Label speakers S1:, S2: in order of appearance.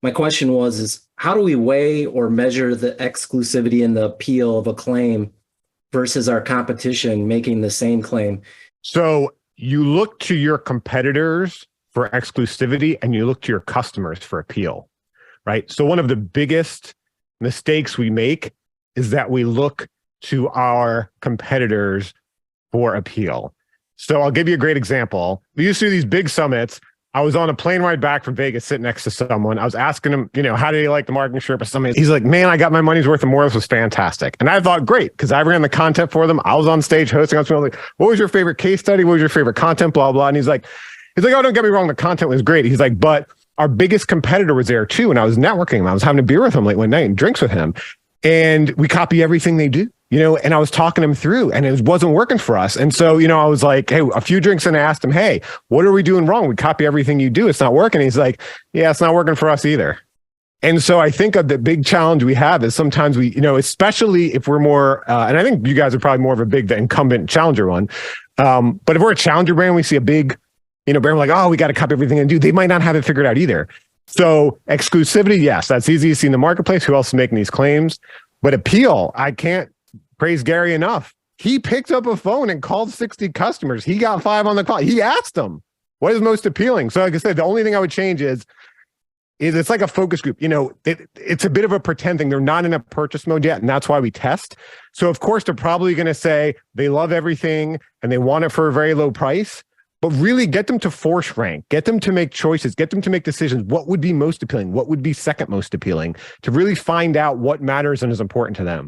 S1: My question is how do we weigh or measure the exclusivity and the appeal of a claim versus our competition making the same claim?
S2: So you look to your competitors for exclusivity and you look to your customers for appeal, right? So one of the biggest mistakes we make is that we look to our competitors for appeal. So I'll give you a great example. We used to do these big summits. I was on a plane ride back from Vegas, sitting next to someone. I was asking him, how did he like the marketing Sherpa summit? He's like, man, I got my money's worth and more. This was fantastic. And I thought, great, because I ran the content for them. I was on stage hosting. I was like, what was your favorite case study? What was your favorite content? Blah, blah. And he's like, oh, don't get me wrong. The content was great. He's like, but our biggest competitor was there too. And I was networking him. I was having a beer with him late one night and drinks with him. And we copy everything they do. And I was talking him through and it wasn't working for us. And so, I was like, hey, a few drinks in, I asked him, hey, what are we doing wrong? We copy everything you do. It's not working. He's like, yeah, it's not working for us either. And so I think the big challenge we have is sometimes we, especially if we're more, and I think you guys are probably more of the incumbent challenger one. But if we're a challenger brand, we see a big, brand like, oh, we got to copy everything and do. They might not have it figured out either. So exclusivity, yes, that's easy to see in the marketplace. Who else is making these claims? But appeal, I can't praise Gary enough. He picked up a phone and called 60 customers. He got 5 on the call. He asked them, what is most appealing? So like I said, the only thing I would change is it's like a focus group. It's a bit of a pretend thing. They're not in a purchase mode yet. And that's why we test. So of course, they're probably going to say they love everything and they want it for a very low price. But really get them to force rank, get them to make choices, get them to make decisions. What would be most appealing? What would be second most appealing? To really find out what matters and is important to them.